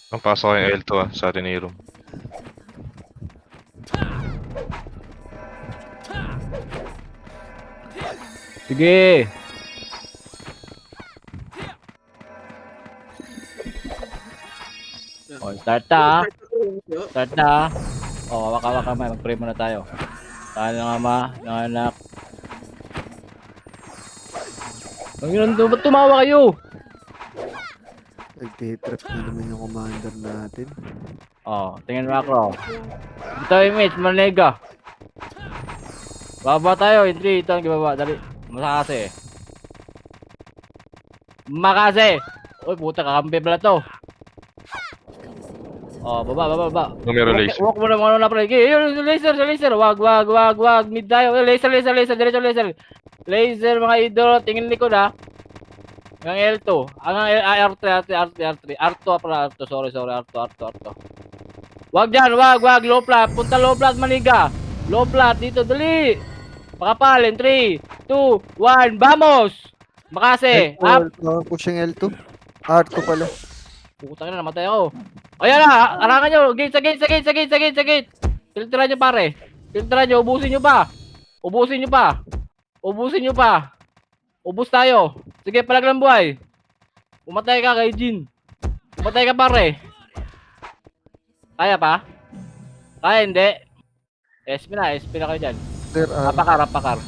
Ang pasok yung L2 sa atin ni room. Sige. Oh, start na. Start na. Oh, waka may mag-pray muna tayo. Tahan ng ama, ng anak. Ang yun, ba't tumawa kayo? Nagtitrip na naman yung commander natin. Oh, tingin mo ako. Ito yung mate, manega. Baba tayo, entry. Ito ang gibaba, dali. Makase. Makase! Uy, puta, kakampi pala to. Oh, baba. Numero laser. Walk mo na mga na pre. Yun, laser. Wag. Mid tayo. Laser. Diretso laser. Laser, mga idol. Tingin likod ha. Ang L2. Ang R3. R2 para R2. Sorry. R2. Wag dyan. Wag. Low flat. Punta low flat, maniga. Low flat. Dito, dali. Pakapalin. 3, 2, 1. Vamos! Makase. Up. Pushing L2. R2 pala. Putang na, namatay ako. Ayan na, arangan nyo. Gate sa gate. Filteran nyo pare. Ubusin nyo pa. Ubus tayo. Sige, palag ng buhay. Umatay ka kay Jin. Umatay ka pare. Kaya pa? Kaya hindi. SP na kayo dyan. Apakar.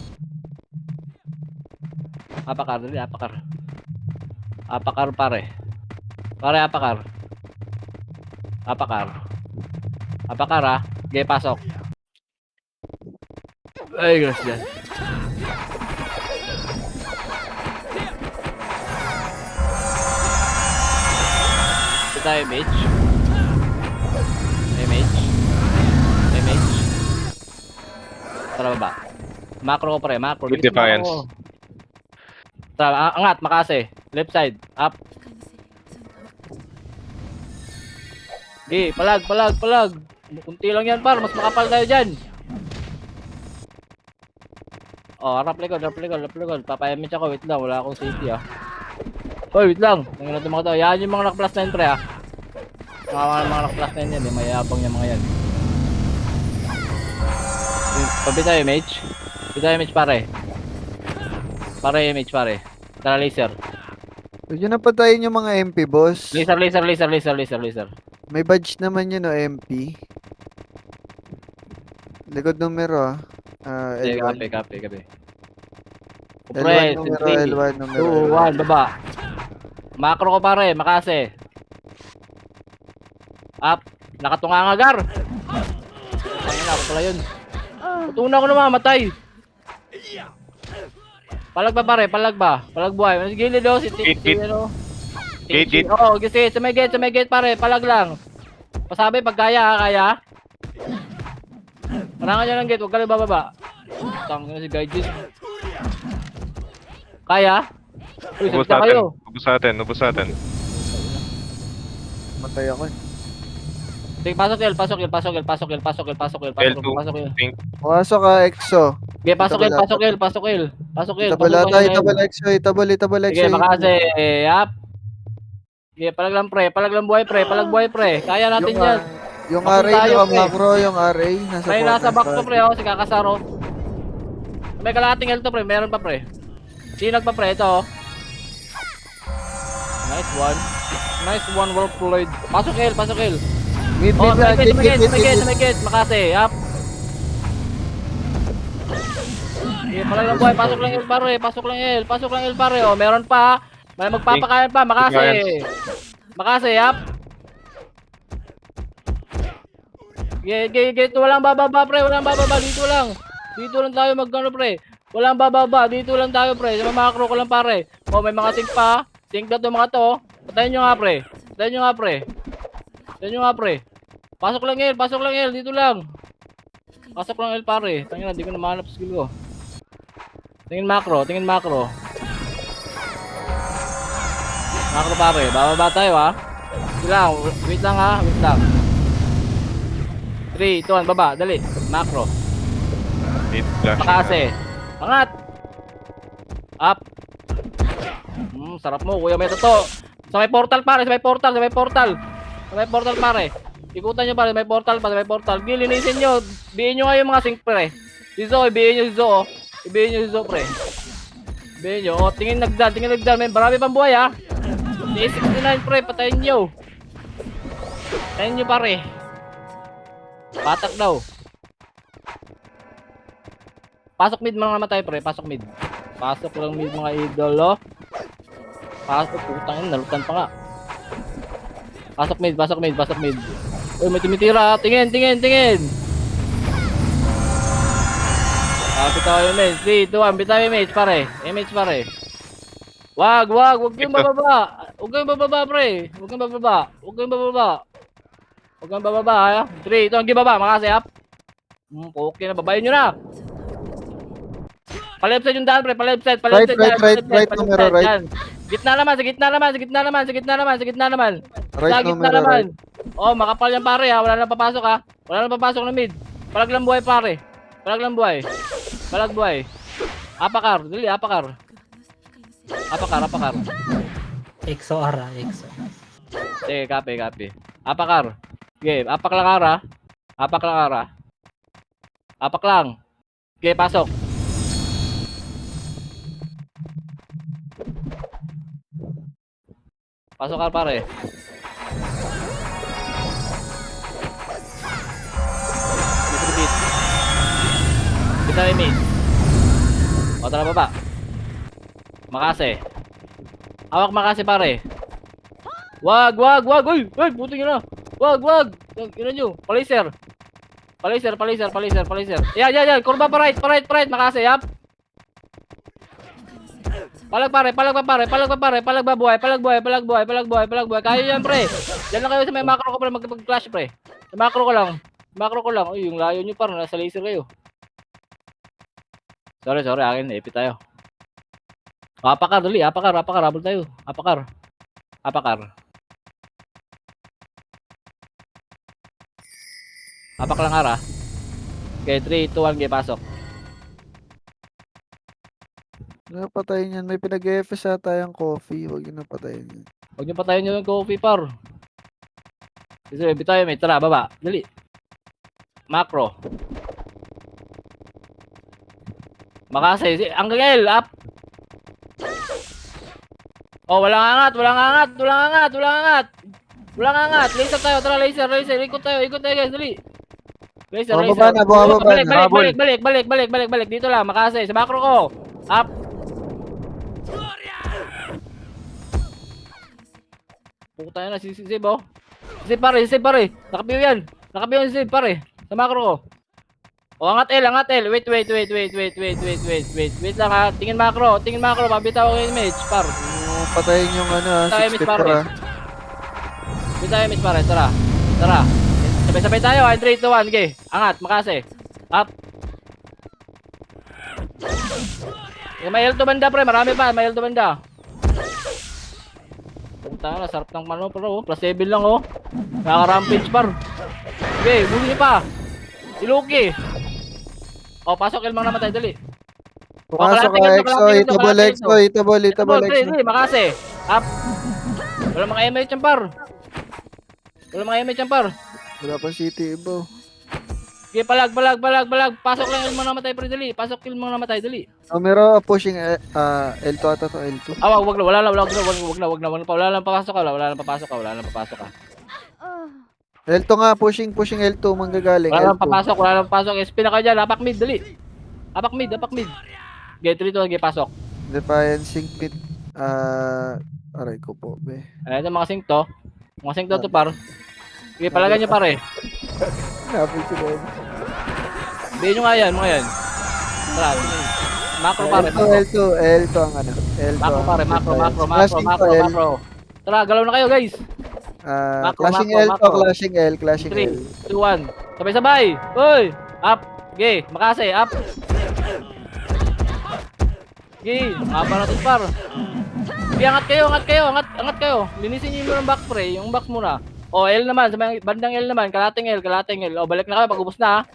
Apakar pare. Apakar ha. Sige, pasok. Ay, gracias. Ito tayo, mage. Tara baba. Macro ko pre, macro. With defiance. Tara, angat, makase. Left side, up. Palag. Kunti lang yan par, mas makapal tayo dyan. Oh, rap likod. Papayamit ako, wait lang, wala akong safety ah. Hoy, wait lang. Tingnan natin mga to. Yan yung mga naka-plus 9 pre ah. Mga naka-plus 9 yan, mayabang yung mga yan. Pabi tayo, mage. Pare. Tara, laser. Huwag yun napatayin yung mga MP, boss. Laser. May badge naman yun, MP. Likod numero, L1. Copy. L1 numero. 2, 1, baba. Macro ko pare, makase. Up. Nakatungangagar. Ayun na, ako pala yun. Tutuna ko na mamatay. Palag ba? Palag buhay. Gilid o, Gate. Oo, sige, sa may gate pare, palag lang. Pasabi pag kaya. Parangan nyo ng gate, huwag ka lang bababa. Tangin na si Gaijin. Kaya? Uy, salita kayo. Ubus natin. Matay ako eh. Sige, pasok L. L2. Pink. Pumasok ka, EXO. Sige, pasok L. Itabal EXO. Sige, makase. Yap. Sige, palag lang buhay pre. Kaya natin yan. Yung Bakit RA tayo, na macro, yung RA Nasa box to pre, si Kakasaro. May kalating L to pre, meron pa pre. Sinag pa pre, ito oh. Nice one, well played. Pasok L. Mid, Oh, sa may gate, makase, yap. Okay, palag lang buhay, pasok lang L pare, oh, meron pa. May magpapakain pa, makase, yap. Gate, walang bababa pre, dito lang tayo magkano pre. Walang bababa, dito lang tayo pre, sa macro ko lang pare. Oh, may mga sink na to mga to. Patayin nyo nga pre. Pasok lang L, dito lang. Pasok lang L pare. Tangina, hindi ko na mahanap skill ko. Tingin macro. Macro pare, bababa tayo ha. Wait lang. 3, 2, 1, baba, dali. Macro. Need flash. Makase. Angat. Up. Sarap mo, kuya may toto. Sa may portal pare, sa may portal, sa may portal. Sa may portal pare. Ikutan nyo pare, may portal pa, sa may portal. Gilinisin nyo. Bihin nyo nga yung mga sink pre. Si Zoe, bihin nyo si Zoe. Ibihin nyo si Zoe pre. Ibihin nyo. O, tingin nagdal, tingin nagdal. May marami pang buhay ha. C69 pre, patayin nyo. Patayin nyo pare. Patak daw. Pasok mid mga namatay pre, pasok mid. Pasok lang mid mga idolo. Pasok, putang ina, nalutan pa nga. Pasok mid, pasok mid, pasok mid. Uy, may tumitira. Tingin, tingin, tingin. Bitaw yung image. 3, 2, 1. Bitaw yung image, pare. Image, pare. Wag. Huwag kayong bababa. Huwag kayong bababa, pre. Huwag kayong bababa. Huwag kayong bababa. Huwag kayong bababa, ha. 3, 2, 1. Gibaba, makasi, up. Okay na, babayin nyo na. Paleft side yung daan, pre. Paleft side. Right, numero, right. Gitna naman, sa gitna naman. Right, Sa gitna numero, naman. right. Oh, makapal yan, pare, ha. Wala nang papasok, ha. Wala nang papasok na mid. Palag lang buhay, pare. Palag lang buhay. Palag buhay. Apakar, dali, apakar. Apakar. EXO ara, EXO. Sige, copy. Apakar. Okay, apak lang ara. Apak lang. Okay, pasok. Pasok ka, pare. Distribute. Kita may mid. O, tara baba. Makase. Hawak makase, pare. Wag. Uy, puto nyo na. Wag. Yun nyo. Palaser. Yan. Kurba pa right. Makase, yap. Palag pa buhay. Kaya yan, pre. Diyan lang kayo sa may macro ko, pre. Mag-clash, pre. Sa macro ko lang. Uy, yung layo nyo parang nasa laser kayo. Sorry, akin. Epit tayo. Apakar, dali. Apakar. Habol tayo. Apakar. Apak lang ara. Okay, 3, 2, 1, okay, pasok. Napatayin yan. May pinag-EFS ata yung coffee. Huwag yun napatayin yan. Huwag niyo patayin yung coffee, par. Kasi epit tayo, may. Tara, baba. Dali. Macro. Makase. Angel, up. Oh, walang angat. Laser tayo, tara, laser. Ikot tayo, guys, dali. Laser. Bumaba na. Balik. Dito lang, makase. Sa macro ko. Up. Puta na, si Zeb, oh. Si pare. Nakapiyo yan si Zeb, pare. Sa macro ko. O, angat L. Wait lang, ha. Tingin macro. Mabitaw ko yung image, par. Patayin yung Tayo, 60 Miss Pare. para. Bitaw yung image, pare. Tara. Sabay tayo, 3, 2, 1, okay. Angat, makase. Up. May L2 banda, pre. Marami pa, may L2 banda. Puta na, sarap ng mano, pero plus 7 lang, oh. Nakaka-rampage, par. Okay, buli pa. Si Loki. Oh, pasok, Elmang namatay, dali. Pumasok ka, EXO. Itable. Dali, makase. Up. Wala mga MH yan, par. Wala pa city, ibo. Okay, palag. Pasok lang, Elmang namatay, pre, dali. Numero, pushing L2 ata to, L2. Wag na. Wala lang papasok ka. L2 nga, pushing L2, manggagaling. Wala lang L2. papasok. SP na kayo dyan, apak mid, dali. Apak mid. Okay, 3 to, okay, pasok. Defiant, sync pit. Aray ko po, be. Ayan yung mga sync to. To, par. Okay, palagan nyo, pare. Napil si Ben. Bihin nyo nga yan, mga yan. Tara, macro, pare. L2 ang ano. L2. Macro, pare. Flashing to L. Macro. Tara, galaw na kayo, guys. Clashing L to, clashing L. 3, 2, 1. Sabay. Uy! Up. Okay, makase. Up. Okay, haba na ito, par. Okay, angat kayo. Linisin nyo yung box, pre. Yung box muna. O, L naman. Sa bandang L naman. Kalating L. O, balik na kayo pag ubos na, ha.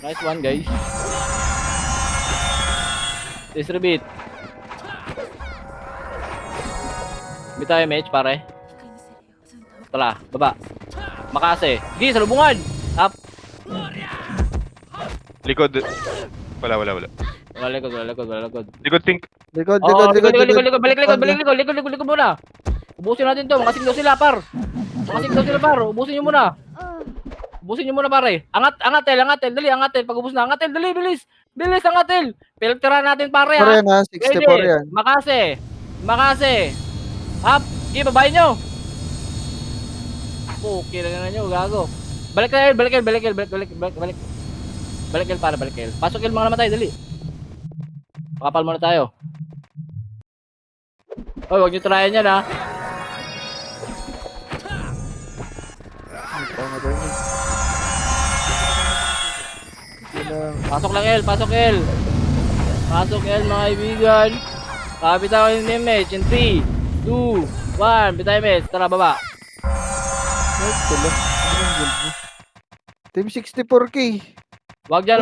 Nice one, guys. Distribute. Bitaw MH, pare. Tara, baba. Makase. Gi, salubungan. Up. Likod. Wala. Wala likod. Likod pink. Likod, Oo, likod, likod. Balik likod muna. Ubusin natin to. Makasing daw sila, par. Ubusin nyo muna, pare. Angat, tel. Dali, angat, tel. Pag ubus na, angat, tel. Dali, bilis. Bilis, angat, tel. Filteran natin, pare, Pare ha. yan ha, 64 yan. Makase. Up. Gi, babayin nyo. Okay na nyo, gago. Balik, pare. Pasok yung mga namatay, dali. Pakapal muna tayo. Oy, wag nyo tryin yan, ha. Pasok lang, El. Pasok, El, mga kaibigan. Kapit ako yung image. In 3, 2, 1. Bitay image. Tara, baba. Team 64K. Wag dyan.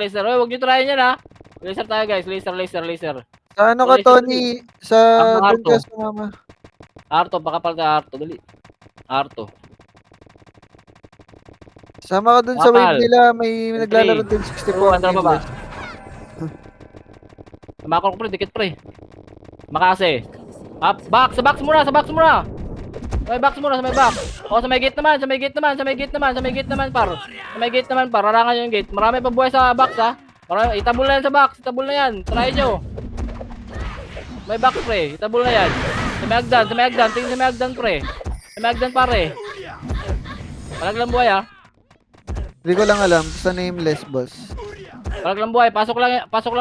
Laser. Oy, wag nyo tryin yan, ha. Laser tayo, guys. Laser. Sa ano ka, Tony? Sa Ang doon ka Arto. sa mama. Arto, pakapal ka, Arto. Dali. Arto. Sama ka dun sa Kapal. wave nila. May naglalaro Team 64K. Tara, baba. Makro ko, pre. Dikit, pre. Makase. Up. Sa box muna. Sa may box. O, sa may gate naman, par. Sa may gate naman, par. Rarangan yung gate. Marami pa buhay sa box, ha. Marami. Itabul na yan sa box. Itabul na yan. Try nyo. May box, pre. Itabul na yan. Sa may hagdan. Tingin sa may hagdan, pre. Sa may hagdan, pare. Palag lang buhay, ha. Hindi ko lang alam. Basta nameless, boss. Palag lang buhay. Pasok lang, Pasok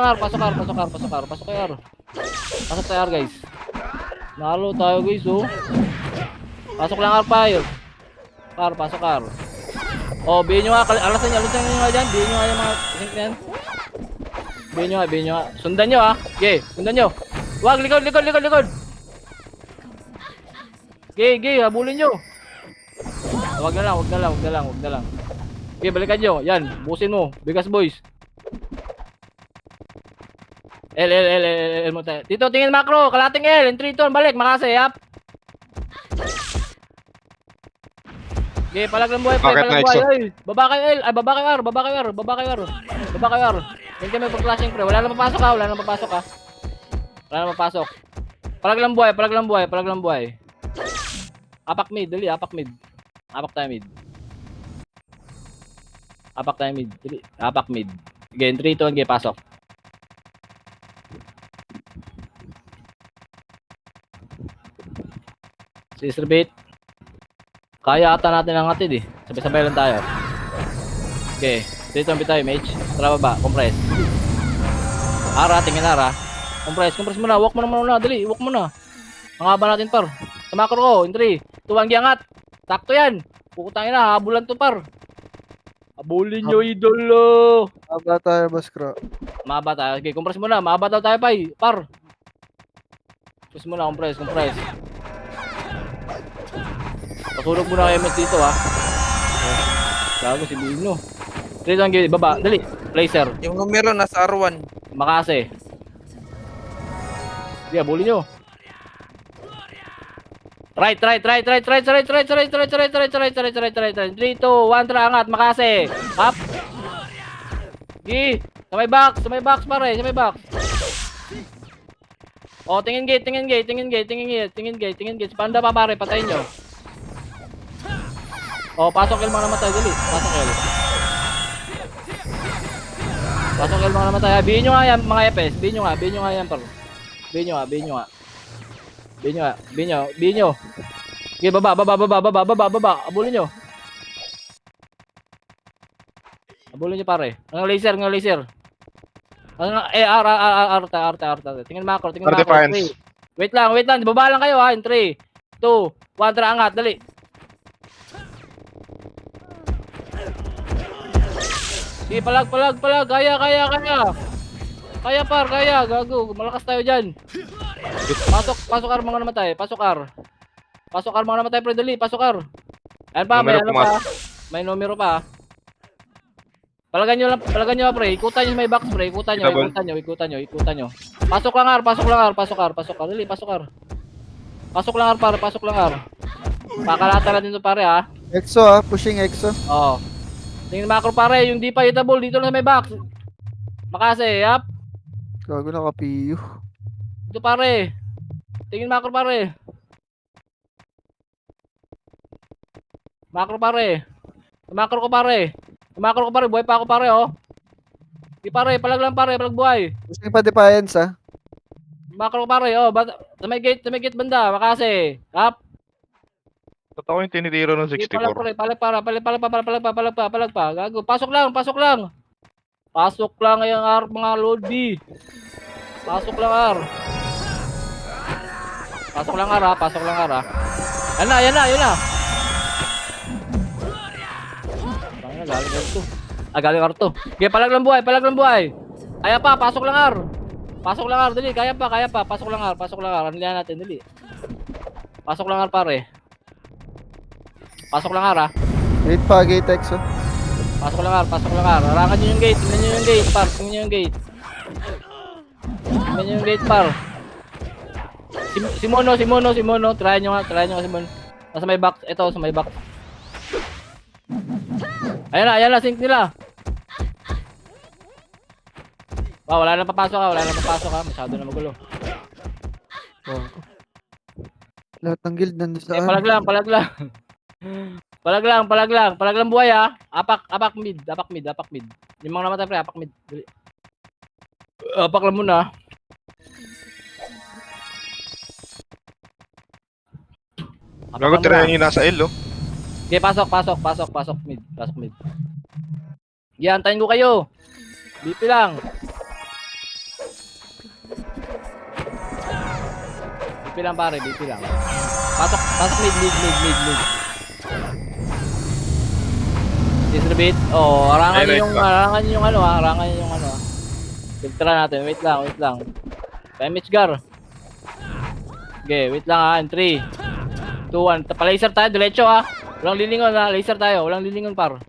tayo, guys. Nalo tayo, guys, oh. Pasok lang, fire. Pasok. Oh, bihin nyo nga. Alasan nyo nga dyan. Bihin nyo nga yung mga sink na yan. Bihin nyo nga. Sundan nyo, ha. Okay, sundan nyo. Wag, likod. Okay, habulin nyo. Wag na lang. Okay, balikan nyo. Yan, busin mo. Bigas boys. L mo tayo. Dito, tingin macro. Kalating L. In 3, 2, balik. Makase, yap. Okay, palag ng buhay. Ay, baba kayo L. Ay, baba kayo R. Hindi kami pag-flashing, pre. Wala na papasok, ha. Palag lang buhay. Apak mid, dali. Apak tayo mid. Dali. Apak mid. Again, 3, 2, okay, pasok. Sister bait. Kaya ata natin ang atid, eh. Sabay-sabay lang tayo. Okay. 3, 2, tayo, mage. Tara baba, compress. Ara, tingin Ara. Compress muna. Walk mo na. Dali, walk mo na. Ang haba natin, par. Sa macro ko, in 3, 2, 1, giangat. Sakto yan. Pukutangin na, habulan to, par. Habulin nyo, idolo. Maba tayo, boss Kro. Mahaba tayo. Okay, compress muna. Mahaba daw tayo, pay. Par. Compress muna, compress. Pasunog muna kayo mas dito, ha. Gago si Bino. Dito ang gilid, baba. Dali. Laser. Yung numero nasa R1. Makase. Sige, habulin nyo. Right. 3, 2, 1, tara, angat, Makase. Up. Gi. Sa may box, pare. Oh, tingin gate. Panda pa, pare, patayin nyo. Oh, pasok yung mga namatay, dali. Pasok yung mga namatay. Bihin nyo nga yan, mga EPS. Bihin nyo nga yan, par. Bihin nyo. Okay, baba. Abulin nyo, pare. Ang laser. R. Tingnan macro. Defiance. Wait lang. Baba lang kayo, ha. In 3, 2, 1, tara, angat, dali. Sige, palag. Kaya. Kaya, par. Gago. Malakas tayo dyan. Pasok R, mga namatay. Pasok R, mga namatay, pre. Dali, pasok R. Ayan pa, may Numero ano pa. May numero pa. Palagan nyo, pre. Ikutan nyo may box, pre. Ikutan nyo. Pasok lang R. Dali, pasok R. Pasok lang ar pare, pasok lang ar. Pakalata lang dito pare ha. Exo ah, pushing Exo. Oo. Tingin macro pare, yung di pa hitable dito lang sa may box. Makase, yap. Gago naka-PU. Dito pare. Tingin macro pare. Macro pare. Macro ko pare. Macro ko pare, buhay pa ako pare oh. Di pare, palag lang pare, palag buhay. Pushing pa Defiance ah. Macro ko pare oh, sa may gate banda, makase. Yap. Totoo yung tinitiro ng Di palag 64. pare, palag pa. Gago, pasok lang, pasok lang. Pasok lang yung mga Lodi. Pasok lang ar. Pasok lang ar ha, pasok lang ar ha. Yan na, yan na, yan na. Tangina, galing arto. Galing arto. Okay, palag lang buhay, palag lang buhay. Kaya pa, pasok lang ar. Pasok lang ar, dali, kaya pa, pasok lang ar, pasok lang ar. Ano natin, dali. Pasok lang ar pare. Pasok lang ar ha. Gate Exo. Pasok lang ar, pasok lang ar. Harangan nyo yung gate, tingnan nyo yung gate, par. Tingnan nyo yung gate. Tingnan nyo yung gate, par. Si Mono. Try nyo nga si Mono. Nasa may box, ito, sa may box. Ayan na, sync nila. Wow, wala nang papasok ha. Masyado na magulo. Oh. Lahat ng guild nandun sa Palag lang. Palag lang buhay ha. Apak mid. Yung mga namatay pre, apak mid. Dali. Apak lang muna. Gago, tirayan yung nasa L, oh. Okay, pasok mid. Yeah, antayin ko kayo. BP lang. BP lang pare, BP lang. Pasok mid. Distribute. Oh, harangan Ay, yung harangan yung ano. Filtra natin. Wait lang. Damage gar. Okay, wait lang ha. 3 2 1. Pa-laser tayo, diretso ha. Walang lilingon ha. Laser tayo. Walang lilingon par.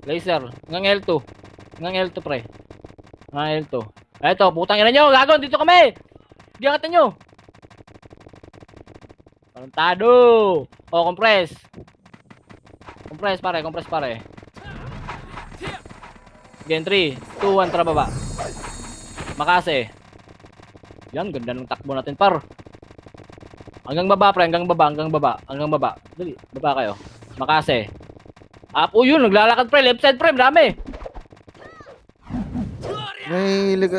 Laser. Hanggang L2 pre. Hanggang L2. Eto, putang ina nyo. Gago, dito kami. Hindi angatan nyo. Tarantado. Oh, compress. Compress pare. Again, 3 2 1, tara baba. Makase. Yan, ganda ng takbo natin par. Hanggang baba pre, hanggang baba. Dali, baba kayo. Makase. Up, yun, naglalakad pre, left side pre, marami.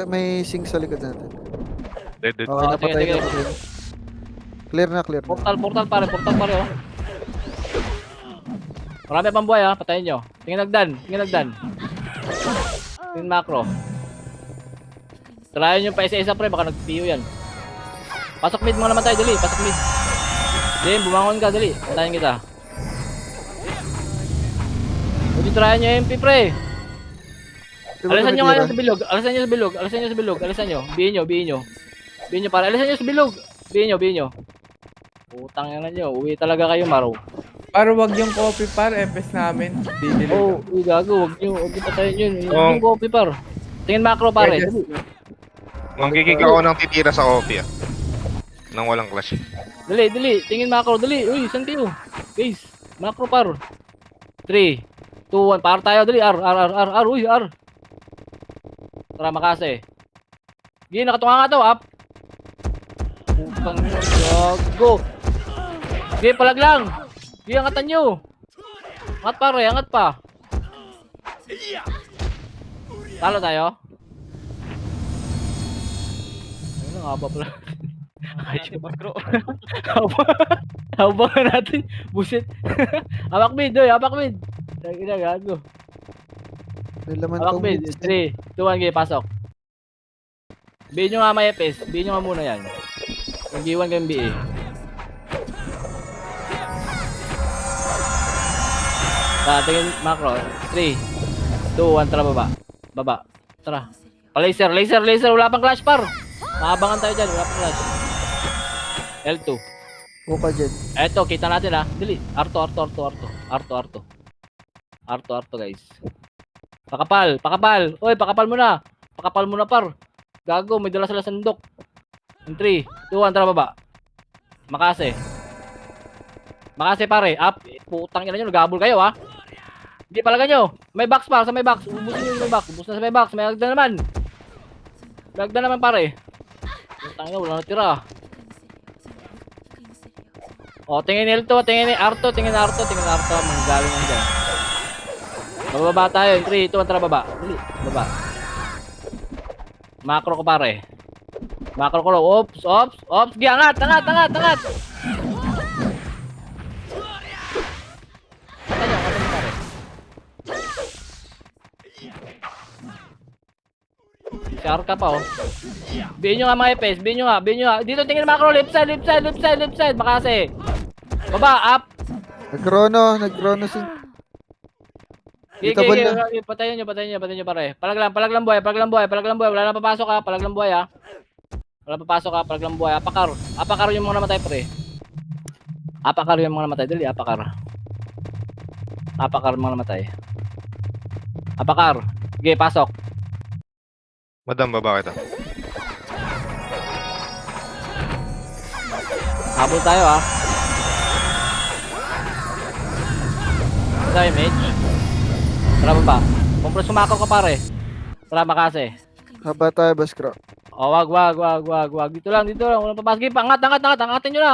May sing sa likod natin. Dead. Okay, Oh, napatay sige. na. Clear na. Portal pare oh. Marami pang buhay ha, patayin nyo. Tingin nagdan. Tingin macro. Try nyo pa isa-isa pre, baka nag-PO yan. Pasok mid mga naman tayo, dali. Pasok mid. Bumangon ka, dali. Patayin kita. Pwede try nyo MP pre. Alisan nyo nga sa bilog. Alisan nyo. Bihin nyo para. Alisan nyo sa bilog. Bihin nyo. Putang yan nyo. Uwi talaga kayo, Maro. Para wag yung copy par, FS namin. Didelete. Oh, gago. Wag nyo patayin yun. Oh. Yung copy par. Tingin macro pare. Yes. Manggigig ako ng titira sa coffee, ah. Nang walang clash. Dali. Tingin macro. Dali. Uy, saan kayo? Guys, macro par. 3, 2, 1. Par tayo. Dali. R. Uy, R. Tara, makase. Sige, nakatunga nga to. Up. Putang ina, gago. Sige, palag lang. Sige, angatan nyo. Angat pare, angat pa. Talo tayo. Ayun, ang haba pala. Haba ka natin. Busit. Hapak mid, doy. Hapak mid. Tangina, gago. May laman Hapak tong mid. mid. 3, 2, 1, game, pasok. B nyo nga may FS. B nyo nga muna yan. Yung B1 kayong BA. Tingin macro. 3, 2, 1, tara baba. Baba. Tara. Laser. Wala pang clash par. Maabangan tayo dyan. Wala pang clash. L2. Buka dyan. Eto, kita natin ha. Dali. Arto guys. Pakapal. Oy, pakapal mo na par. Gago, may dala sila sandok. 3, 2, 1, tara baba. Makase. Makase pare, up. Putang ina nyo, nag-aabol kayo ha. Hindi palagan nyo. May box pa, sa may box. Ubusin nyo yung may box. Ubus na sa may box. May agda naman. May agda naman pare. Putang ina, wala natira. O, tingin L2, tingin R2, tingin R2, tingin R2. Manggaling lang dyan. Bababa tayo. 3, 2, 1, tara baba. Dali, baba. Macro ko pare. Macro ko. Ops, ops, ops. Gi, angat, angat, angat, angat. Angat nyo pare. Si Arca pa oh. Bihin nyo nga mga FPS, bihin nyo nga, bihin nyo nga. Dito tingin macro, left side, left side, left side, left side. Makase. Baba, up. Nag-chrono si... Sige, Dito ba sige, na? patayin nyo pare. Palag lang buhay. Wala na papasok ha, palag lang buhay ha. Wala papasok ha, palag lang buhay. Apakar yung mga namatay pre. Apakar yung mga namatay, dali, apakar yung mga namatay. Apakar. Sige, pasok. Madam, baba kita. Habol tayo ha. Tayo, mage. Tara ba? Kumpres sumakot ka pare. Tara makase. Haba tayo, Baskro. Oh, wag. Dito lang. Walang papasok. Sige, angat. Angatin nyo na.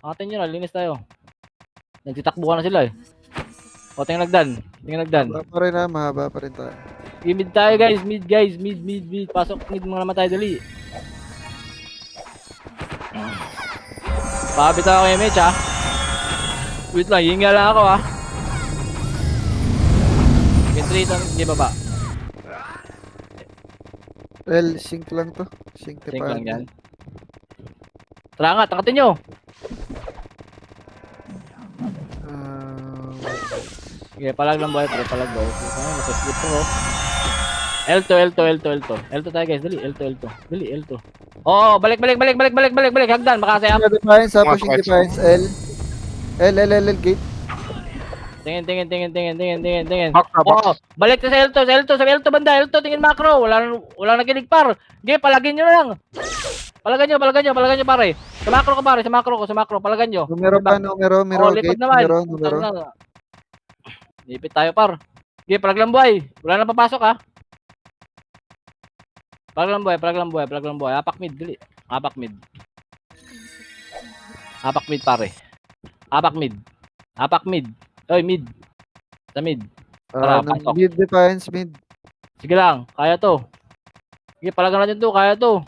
Angatin nyo na, linis tayo. Nagtitakbuhan na sila eh. O, tingin nagdan. Mahaba pa rin tayo. Mid tayo guys, mid. Pasok mid mga namatay, dali. Pakabit ako kay Mitch ha. Wait lang, hinga lang ako ha. Get 3, hindi baba. Well, sync lang to. Sync Sync lang yan. Tara nga, takatin nyo. Sige, palag lang boy, palag boy. Nakaslip ko. L2 tayo guys, dali, L2. Dali, L2. Oo, balik. Hagdan, makasay up. Defiance, pushing defiance. L, gate. Tingin. Oo, balik sa L2 banda, L2, tingin macro. Wala nakinig par. Sige, palagin nyo lang. Palagan nyo pare. Sa macro, palagan nyo. Numero, Likod gate, naman. numero. Lipit tayo par. Sige, palag lang buhay. Wala na papasok ha. Palag lang buhay. Apak mid, dali. Apak mid pare. Apak mid. Oy, mid. Sa mid. Tara, pasok. Mid defiance, mid. Sige lang, kaya to. Sige, palagan natin to, kaya to.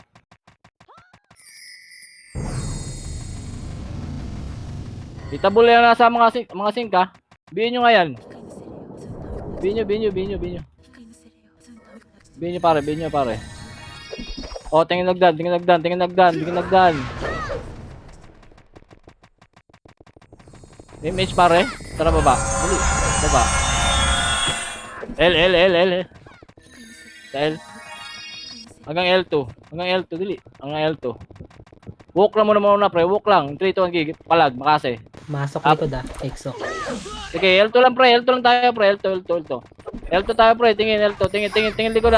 Itabol yan na sa mga sink ha. Bihin nyo nga yan. Bihin nyo. Bihin nyo pare. O, tingin nagdan. May mage pare. Tara baba. Dali. Baba. L. Sa L. Hanggang L2. Dali. Hanggang L2. Walk lang muna pre. Walk lang. 3, 2, 1, gig. Palag. Makase. Masok Up. likod EXO. Sige, L2 lang pre. L2 lang tayo pre. L2 tayo pre. Tingin L2. Tingin likod.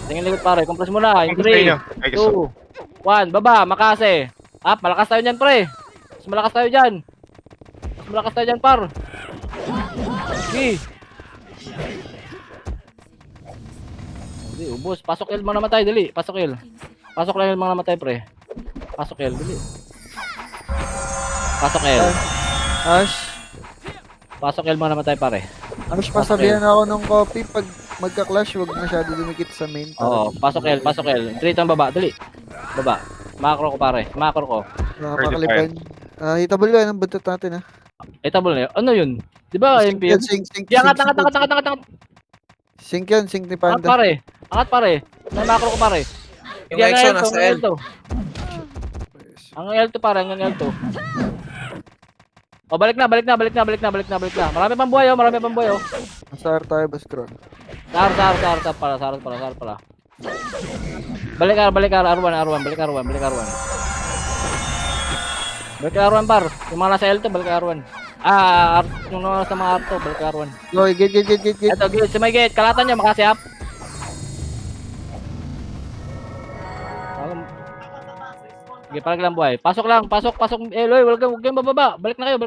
Tingin likod pare. Compress muna. 3, 2, 1. Baba. Makase. Up. Malakas tayo dyan pre. Mas malakas tayo dyan par. Sige. Dali, ubos. Pasok L mga namatay. Dali. Pasok L mga namatay pre. Pasok L. Dali. Pasok L. Ash. Pasok L mga namatay pare. Ash, pasabihan ako ng copy pag magka-clash, huwag masyado dumikit sa main. Oo, pasok L. 3 ang baba. Dali. Baba. Macro ko pare. Macro ko. Nakakalipan. Hitable yan ang buntot natin ha. Table na yun. Ano yun? Di ba Sync MP yun? sync. Angat. Sync yan, sync ni Angat Panda. pare. May macro ko pare. Yung EXO nasa L. Ang L2 pare, ang L2. O, balik na. Marami pang buhay oh. Masar tayo, Baskro. Sar pala. Balik R1. Balik R1 par. Yung mga nasa L2, balik R1. Yung nasa mga R2, balik R1. Go, gate. Ito, gate. Sa may gate. Kalatan nyo, makasi up. Sige, palag lang buhay. Pasok lang, pasok. Eloy, huwag kayong bababa. Balik na kayo.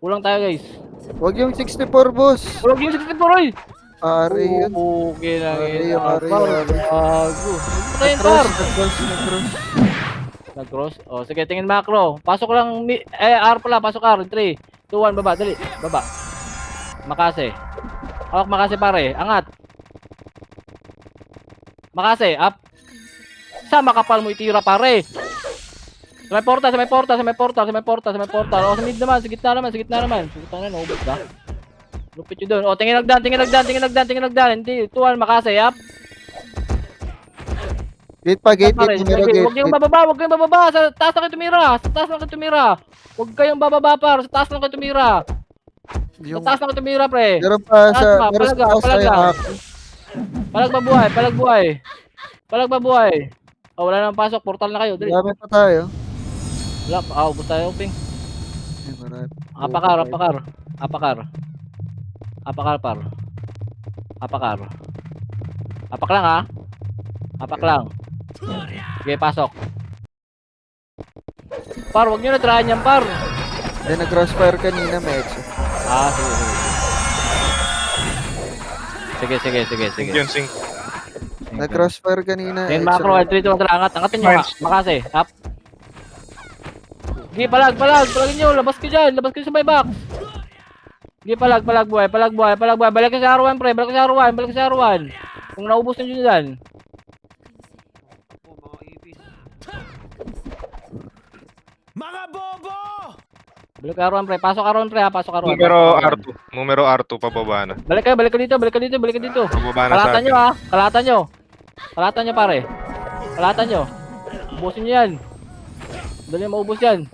Kulang tayo, guys. Wag yung 64, boss. Huwag yung 64, oy! RA yun. Okay lang RA yun. yung RA. Bago. Tayo, par. Nag-cross. Nag-cross. O, sige, tingin macro. Pasok lang, R pala, pasok R. 3, 2, 1, baba, dali. Baba. Makase. Hawak Makase, pare. Angat. Makase, up. Sa makapal mo itira, pare. Sa may portal. O, sa mid naman, sa gitna naman. Putang na, naubos ka. Lupit yun doon. O, tingin nagdan. Hindi, 2, 1, Makase, up. Gate pa, gate. Pare, Numero sige, gate. Huwag kayong bababa. Sa taas na kayo tumira. Huwag kayong bababa, par. Sa taas na kayo tumira. Yung, Sa taas na kayo tumira, pre. meron pa Taas sa, pa, meron palag sa lang. sa Palag babuhay. Oh, wala nang pasok. Portal na kayo. Dali. Marami pa tayo. Wala. Ubus tayo, ping. Ay, marami. Apakar, par. Apak lang, ha? Apak lang. Sige, pasok. Par, wag nyo na tryhan yan, par. Then nag-crossfire kanina, may exo. Sige. Yun, sing. Nag-crossfire kanina, Then exo. macro, 3, 2, 1, angatin nyo, Makase, up. Sige, palagin nyo, labas ko sa may box. Sige, palag buhay. Balik ka sa R1, pre, balik ka sa R1. Kung naubos nyo dyan. Balik ka R1, pre, pasok R1, pre, ha, pasok R1. Numero R2, pababa na. Balik ka dito. Pababa na sa akin. Kalatan nyo, pare. Kalatan nyo. Ubusin nyo yan. Dali maubos yan.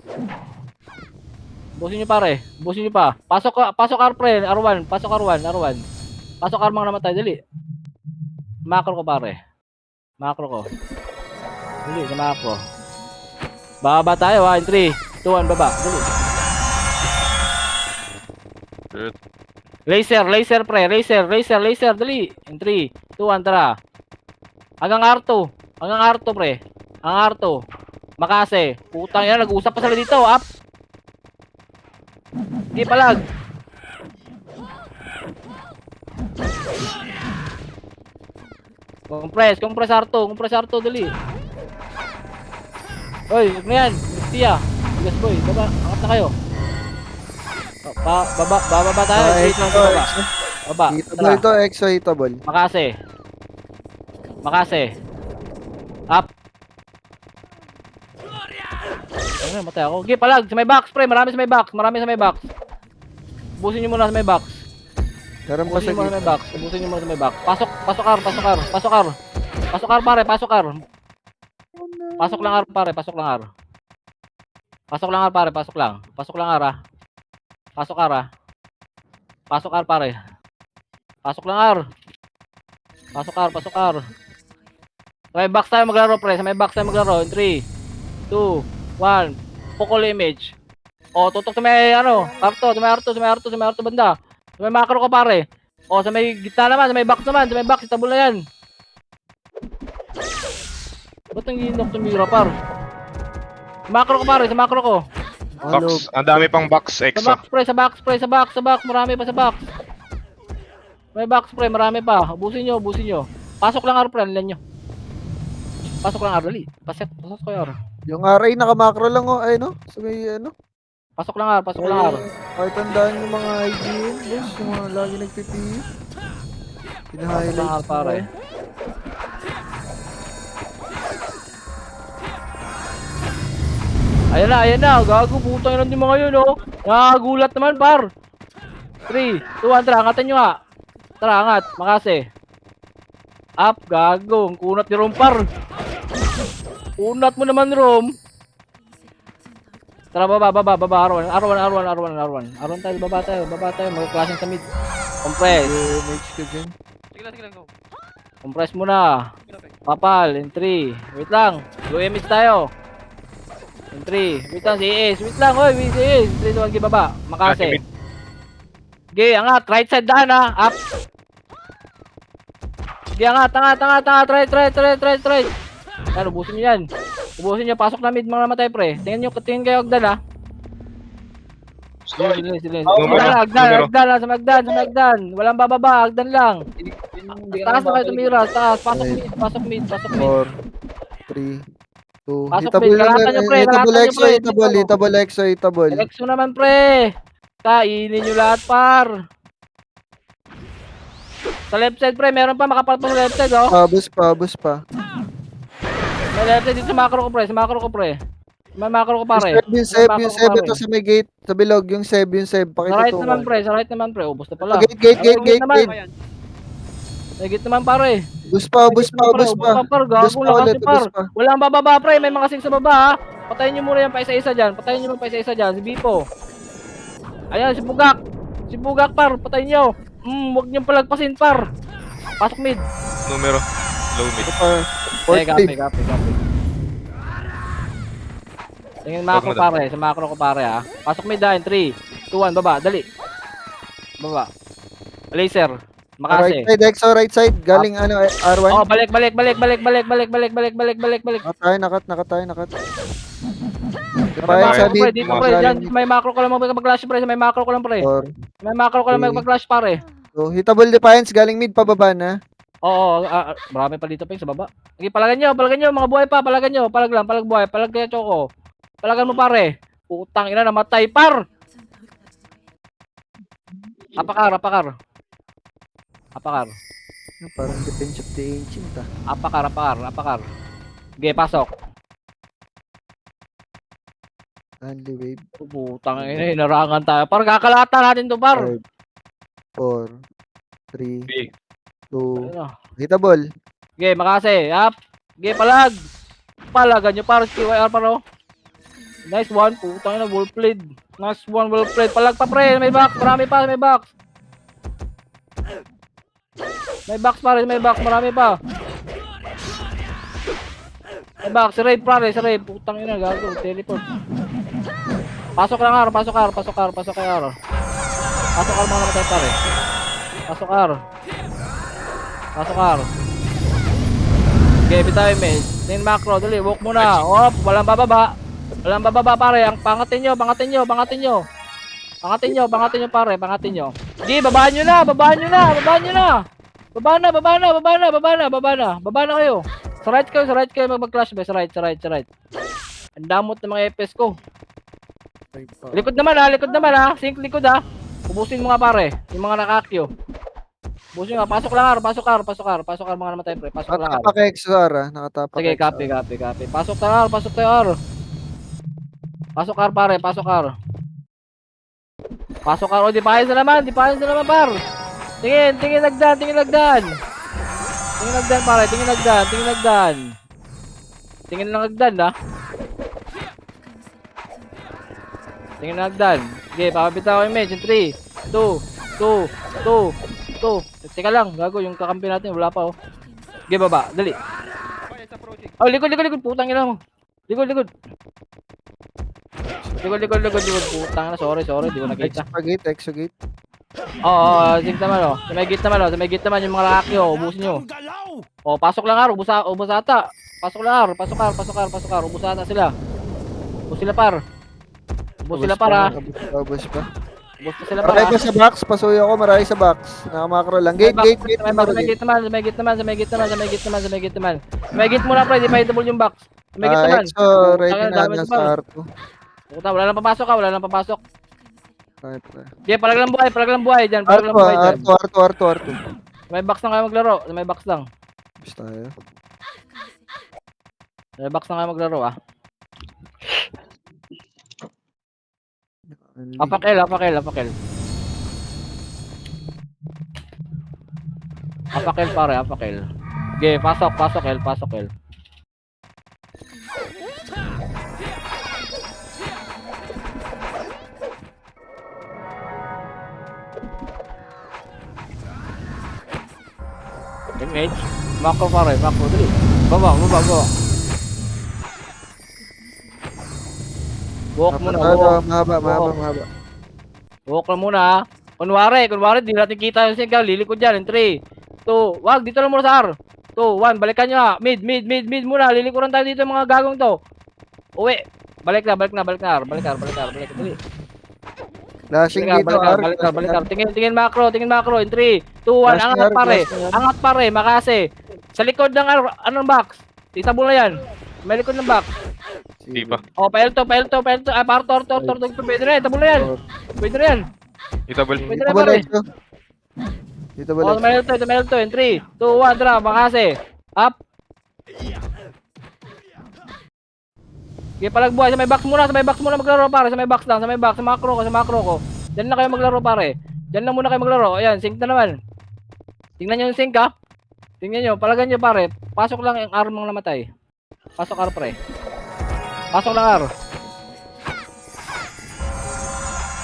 Ubusin nyo, pare. Ubusin nyo pa. Pasok R, pre. R1. Pasok R mga namatay. Dali. Macro ko, pare. Dali, sa macro. Bababa tayo, ha. In 3, 2, 1, baba. Dali. Good. Laser, pre. Laser. Dali. In 3, 2, 1, tara. Hanggang R2, pre. Ang R2. Makase. Putang yan, nag-uusap pa sila dito. Up. Di palag. Compress R2, dali. Oy, huwag na yan. Tia. Bigas boy, baba. Angat na kayo. Bababa tayo. Wait lang, baba. Baba. Hitable to, exo hitable. Makase. Up. Ano, matay ako. Okay, palag. Sa may box, pre. Marami sa may box. Ubusin nyo muna sa may box. Meron pa sa gate. Ubusin nyo muna sa may box. Pasok R, pare. Pasok R. Pasok lang R, pare. Pasok lang R, ha. Pasok R, pare. Pasok lang R. Sa may box tayo maglaro, pre. In 3, 2, 1. Pukol image. O, tutok sa may, karto. Sa may arto banda. Sa may macro ko, pare. O, sa may gitna naman. Sa may box. Itabol na yan. Ba't ang ginok tumira, par? Sa macro ko, pare. Box. Ang dami pang box, Sa exo. box, pre. Marami pa sa box. May box, pre. Marami pa. Ubusin nyo. Pasok lang, R, pre. Nilan nyo. Pasok lang, R. Dali. Pasok ko, R. Yung RA naka-macro lang, oh. Ay, no? So, may, Pasok lang, R. Ay, tandaan yung mga IG yun, boss. Yung mga lagi nagpipi. Pina-highlight. pare. Ayan na. Gago, putang ina yung mga yun, oh. Nakagulat naman, par. 3, 2, 1, tara. Angatan nyo, ha. Tara, angat. Makase. Up, gago. Ang kunat ni Rom, par. Kunat mo naman, Rom. Tara, baba. R1 tayo, baba tayo. Magkaklaseng sa mid. Compress. Mage ka dyan. Compress muna. Papal, in 3. Wait lang. Low image tayo. In 3. Wait lang, si AS. Wait lang, oy. Si AS. 3, 2, 1, gibaba. Makase. Okay, angat. Right side daan, ha. Up. Okay, angat. Try. Yan, ubusin nyo yan. Ubusin nyo, pasok na mid mga namatay pre. Tingin kayo Agdan ha. Sige. Numero. Agdan. Walang bababa, Agdan lang. Taas na kayo tumira, taas. Pasok mid. 4, 3, 2. Pasok Hitable mid, lang. kalahatan nyo, pre, Hitable kalahatan nyo, exo, pre. hitable. Exo naman pre. Kainin nyo lahat par. Sa left side pre, meron pa makapalpang left side oh. Bus pa. May left side dito sa macro ko pre. May macro ko pare. Yung save ito sa may gate. Sa bilog, yung save. Sa Pakita right naman pre. Ubos na pala. Gate. May gate naman pare. Bus pa. Par, gago Bus pa lang ulit, kasi par. bus pa. Walang bababa pre, may mga sing sa baba ha. Patayin nyo muna yan pa isa-isa dyan. Si Bipo. Ayan, si Bugak par, patayin nyo. Huwag nyo palagpasin par. Pasok mid. Numero. Low mid. Copy. Tingin macro pare, sa macro ko pare ha. Pasok mid ha, in 3, 2, 1, baba, dali. Baba. Laser. Makase. Right side, exo, right side. Galing R1. Oh, balik. Nakat. Defiant sa Dito pre, dyan, may macro ko lang mag-clash pre, may macro ko lang pre. 4. May macro ko lang mag-clash pare. So, hitable Defiance. Galing mid pababa na. Oo, marami pa dito ping sa baba. Sige, palagan nyo, mga buhay pa, palag buhay, palag kaya Choco. Palagan mo pare. Putang ina, namatay par. Apakar. Parang defense of the ancient Apakar. Sige, pasok. Only wave. Putang ina, inarangan tayo. Par, kakalatan natin to par. 4, 3, Big. 2. Ayun na. Hitable. Sige, makase. Sige, palag. Palagan nyo par, QIR paro. Nice one, putang ina, well played. Nice one, well played. Palag pa pre, may box, marami pa, may box. May box pare, marami pa. May box, si Rave pare, putang ina, gago, teleport. Pasok lang R. Pasok R mga namatay pare. Pasok R. Okay, bitawin me. Tingin macro, dali, walk muna. Walang bababa pare. Ang pangatin nyo pare, Di, babaan nyo na. Baba na kayo. Sa right kayo mag-clash ba? Sa right. Ang damot ng mga FPS ko. Likod naman ha. Sink likod ha. Ubusin mo nga pare. Yung mga nakakyo. Ubusin nga. Pasok lang R. Pasok R mga namatay pre. Pasok lang R. Nakatapak-exo, nakatapak. Sige, copy. Pasok tayo R. Pasok R pare. Pasok R. O, defiance na naman par. Tingin lagdan. Tingin lagdan pare. Tingin lang lagdan ha. Tingin na hagdan. Sige, papabitaw ko yung image. 3, 2. Teka lang, gago. Yung kakampi natin, wala pa oh. Sige, baba. Dali. Oh, likod. Putang ina mo. Likod. Putang ina, sorry. Di ko nakita. Exo gate. Oo, sige naman oh. Sa may gate naman yung mga lalaki oh. Ubusin nyo. Oh, pasok lang R. Ubus ata. Pasok R. Ubus ata sila. Ubus sila par. Ubus na sila Marami para. pa sa box. Pasuyo ako. Marami sa box. Nakamakro lang. Gate. May gate muna pre, di pa double yung box. May gate naman. Exo, ready na sa R2. Puta, wala nang papasok. Right. Sige, palag lang buhay dyan. R2. May box lang kayo maglaro. May box lang. Basta tayo. May box lang kayo maglaro ah. Apakel. Apakel pare. Sige, pasok L. Image. Macro pare, dali. Baba. Walk muna. Mahaba. Walk lang muna ha. Kunwari, di natin kita yung sigaw. Lilikod dyan in 3, 2, wag, dito lang muna sa R. 2, 1. Balikan nyo ha. Mid muna. Lilikuran tayo dito mga gagong to. Uwi. Balik na. Balik. Dali. Flashing dito, Ar. Balik. Tingin macro. In 3, 2, 1. Angat pare. Angat pare. Makase. Sa likod ng anong box. Itabol na yan. May likod ng box. Di pa. Oh, paelto. Ah, parto. Pwede na yan. Itabol na yan. Pwede na yan. Itabal. Pwede na pare. Dito Oh, balik. tumelto. In 3, 2, 1. Tara. Makase. Up. Okay, palagbuhay. Sa may box muna maglaro pare. Sa may box. Sa macro ko. Diyan na kayo maglaro pare. Diyan lang muna kayo maglaro. Ayan, sync na naman. Tingnan nyo yung sync ha. Tingnan nyo, palagan nyo pare. Pasok lang yung arm ang namatay. Pasok R pre. Pasok lang R.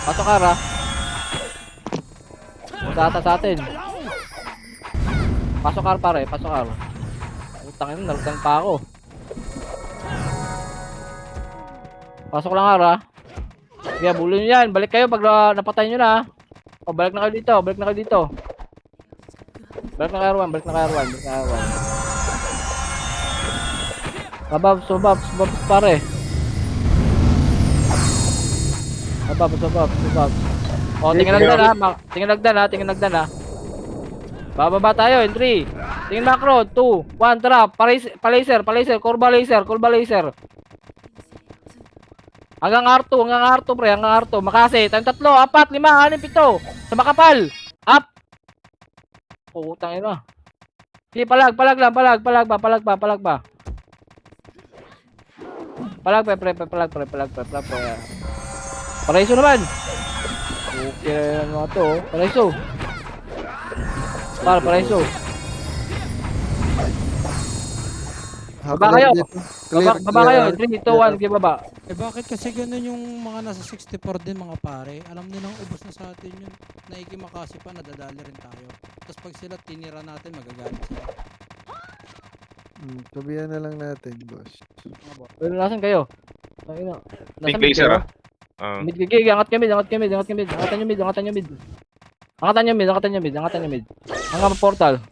Pasok R ha. Sa atin. Pasok R pare, pasok R. Utang ina, nalagdan pa ako. Pasok lang R ha. Sige, bulo nyo yan. Balik kayo pag napatay nyo na ha. O, balik na kayo dito. Balik na kayo R1. Babs pare. Babs. O, tingin lagdan ha. Bababa tayo in 3. Tingin macro, 2, 1, tara. Palaser. Kurba laser. Hanggang R2 pre, Makase, tayong 3, 4, 5, 6, 7. Sa makapal. Up. Utang ina. Sige, palag pa. Palag pre. Paraiso naman. Okay, ano to? Paraiso. Paraiso. Baba kayo. Baba kayo. 3, 2, 1, give baba. Eh bakit kasi ganun yung mga nasa 64 din mga pare? Alam nilang ubos na sa atin yun. Naikimakasi pa, nadadali rin tayo. Tapos pag sila tinira natin, magagalit sila. Sabihan na lang natin, boss. Pero nasan kayo? Big laser ah. Mid, angat kami. Angatan nyo mid. Hanggang portal.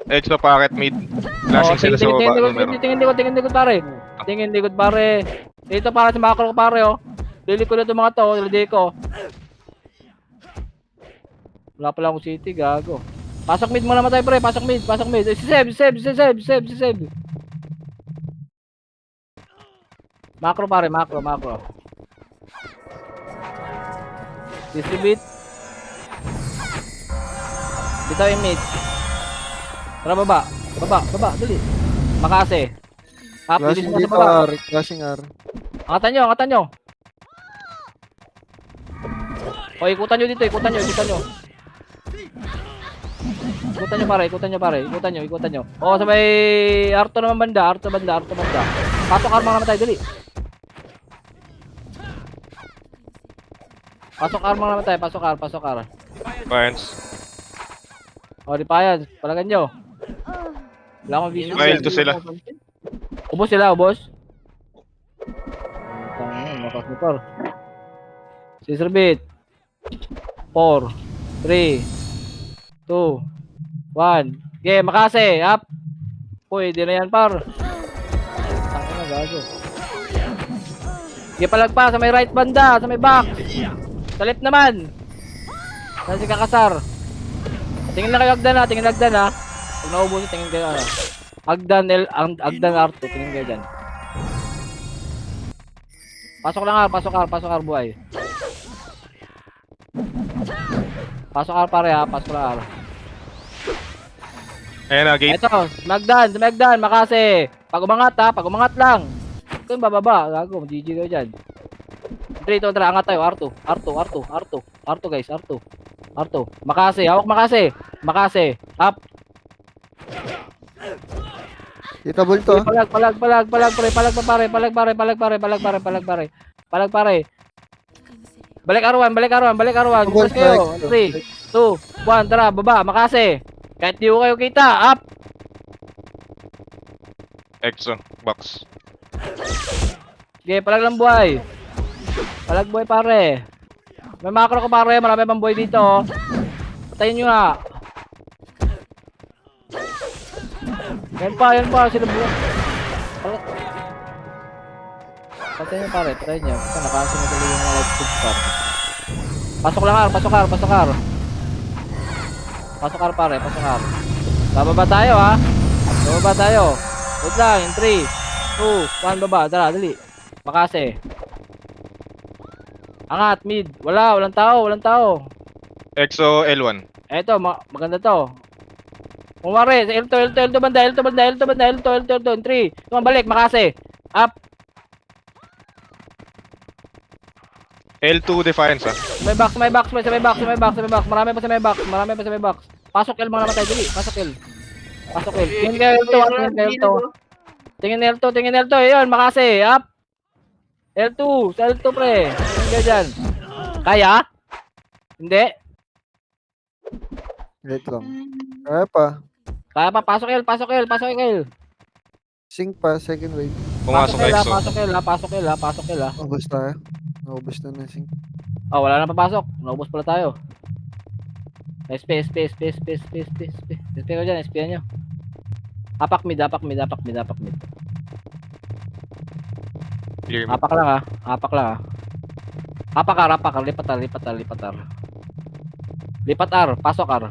Extra packet mid. Flashing sila sa baba. Numero. Tingin likod pare. Dito para sa macro ko pare oh. Lili ko na itong mga to, lili ko. Wala pala akong city, gago. Pasok mid muna matay pre, pasok mid. Save. Macro pare, macro. Distribute. Dito yung mid. Tara baba, dali. Makase. Flashing Bilis mo dito, sa baba. R. Flashing R. Angatan nyo. O, ikutan nyo dito, ikutan nyo pare. O, sa may Arto naman banda. Pasok armang naman tayo, dali. Pasok R. Defiance. O, Defiance, palagan nyo. Wala akong vision. Smile to sila. Ubos sila. Makasipar. Scissor beat. 4, 3, 2, 1. Okay, makase. Up. Pwede na yan, par. Tangin na, gago. Okay, palag pa sa may right banda, sa may back. Sa left naman. Saan si Kakasar? Tingin lang kayo Agdan ha. Pag naubos, tingin kayo Agdan R2, tingin kayo dyan. Pasok lang R, buhay. Pasok R pare ha, pasok lang R. Ayan na, gate. Ito, Smagdan, Makase. Pag umangat lang. Ito yung bababa, gago, GG kayo dyan. 3, 2, 3, angat tayo, R2 guys, R2. Makase, hawak Makase. Up. Dito bulto. Palag pare. Balik R1. Bukas kayo. 3, 2, 1, tara, baba, Makase. Kahit di ko kayo kita, up. Exo, box. Sige, palag lang buhay. Pare. May macro ko pare, marami pang buhay dito. Patayin nyo nga. Yan pa, sila buwan. Patay niya pare, patay niya. Basta nakasin na tuloy yung mga light tube par. Pasok lang ar, pasok ar. Pasok ar pare, pasok ar. Bababa tayo ha. Bababa tayo. Wait lang, in 3, 2, 1, baba. Tara, dali. Makase. Angat, mid. Walang tao. EXO L1. Eto, maganda to. Kumare, L2 banda, in 3. Tumabalik, Makase. Up. L2 Defiance ah. May box. Marami pa sa may box. Pasok L mga namatay, dali. Pasok L. Tingin kayo L2, Tingin L2. Ayun, Makase. Up. L2, sa L2 pre. Tingin kayo dyan. Kaya? Hindi. Wait lang. Kaya pa. Kaya pa, pasok L. Sync pa, second wave. Pumasok EXO. Pasok L. Ubus tayo. Naubos na ng sync. Oh, wala na papasok. Naubos pala tayo. SP ko dyan, SP nyo. Apak mid. Clear mid. Apak lang ah. Apak R. Lipat R. Pasok R.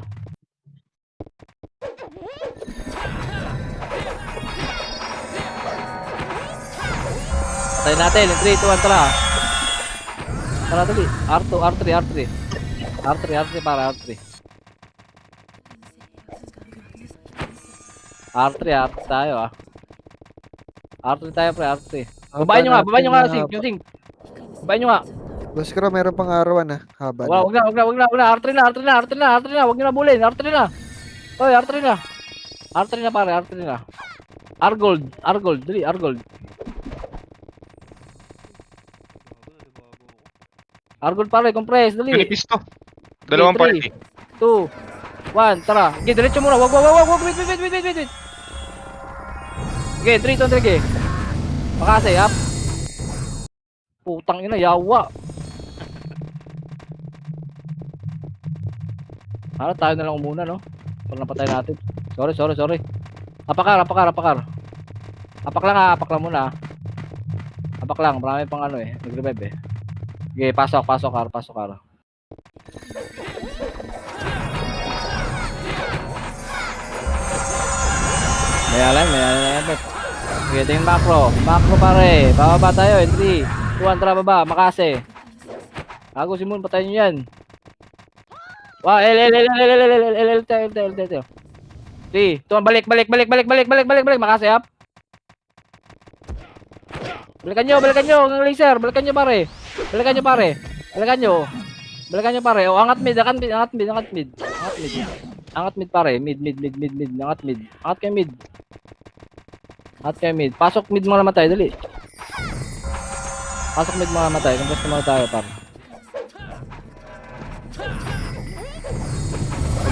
Patayin natin. In 3, 2, 1, tara. Tara dali. R2 para R3. R3 tayo ah. R3 tayo pre, R3. Babayin nyo nga, Sing. Babayin nyo nga. Boss Crow, meron pang arawan ha. Haba na. Wag na. R3 na. Wag nyo na bulin. R3 na. Oy, R3 na. R3 na pare, R3 na. R-gold. Dali, R-gold. R-gold pare, compress, dali. Pinipis to. Dalawang Okay, party. 2, 1, tara. Okay, diretso muna. Wag. Wait. Okay, 3, 2, 3, okay. Makase, up. Putang ina, yawa. Tayo na lang muna, no? Para napatay natin. Sorry. Apakar. Apak lang muna. Apak lang, marami pang ano eh. Nag-revive eh. Okay, pasok, Kar. May alam. Okay, tingin macro pare. Bababa tayo, in 3, 2, 1, tara baba, Makase. Ako si Moon, patayin nyo yan. Wow, L tayo. 3, 2, balik, Makase up. Balikan nyo, ng laser, balikan nyo pare. O, angat mid. Angat mid pare, mid. Angat kayo mid. Pasok mid mga namatay, dali. Kung gusto mo tayo pare.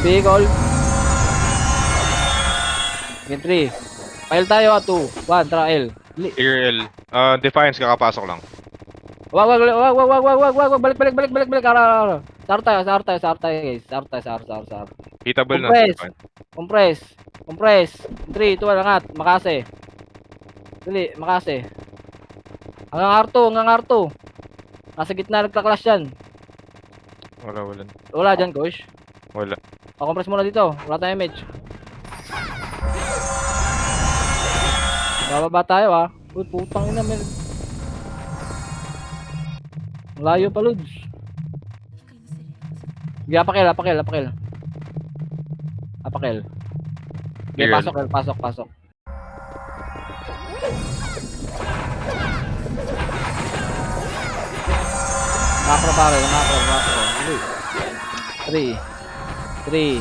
Bigol. Okay, 3. File tayo 2, 1, tara L. Clear L. Defiance kakapasok lang. Wag. Balik. Ara. Sar tayo, guys. Sar. Hitable na. Compress. 3, 2, 1, angat. Makase. Dali, Makase. Hanggang R2. Nasa gitna nagka-clash yan. Wala. Dyan, coach. Wala. Compress muna dito. Wala tayong image. Bababa tayo ah. Uy, putang ina, men. Layo pa, Lods. Sige, apakil. Okay, pasok. Macro pare, macro. 3.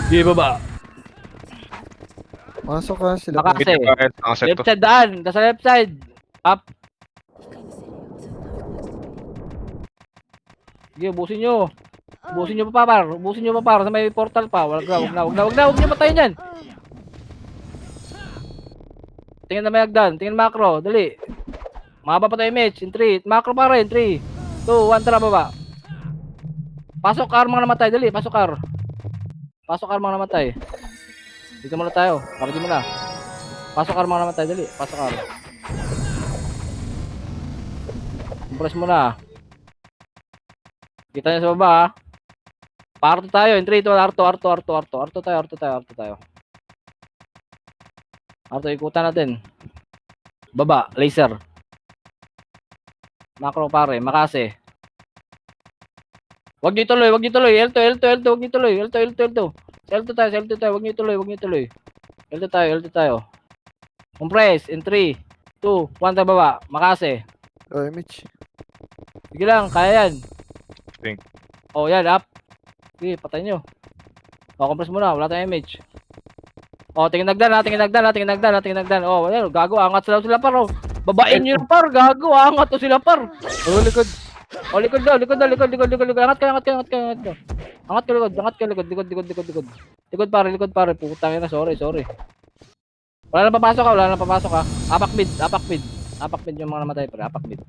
Sige, baba. Pasok ka sila. Makase. Nakaset Left to. side daan. Nasa left side. Up. Sige, ubusin nyo. Ubusin nyo pa par. Sa may portal pa. Wag nyo patayin yan. Tingin na may hagdan. Tingin macro. Dali. Mahaba pa tayo image. In 3. Macro pa rin. 3, 2, 1. Tara baba. Pasok car mga namatay. Dali. Pasok car. Pasok ar mga namatay. Dito muna tayo. Kapatid mo na. Pasok ar mga namatay, dali. Pasok ar. Compress mo na. Kita niyo sa baba ha. Parto tayo. In 3, 2, Arto tayo. Arto, ikutan natin. Baba, laser. Macro pare, makase. Wag niyo ituloy. L2, wag niyo ituloy. L2 tayo, wag niyo ituloy. L2 tayo. Compress in 3, 2, 1 tayo baba. Makase. Oh, Mitch. Sige lang, kaya yan. Pink. Oh, yan, up. Sige, patay nyo. Oh, compress muna, wala tayong image. Oh, tingin nagdan. Oh, yan, gago, angat sila par. Oh. Babain nyo yung par, gago, angat to sila par. Oh, likod. Oh, likod. Angat ka. Angat ka likod. Likod pare. Putang ina, sorry. Wala nang papasok ka. Apak mid. Apak mid yung mga namatay pre, apak mid.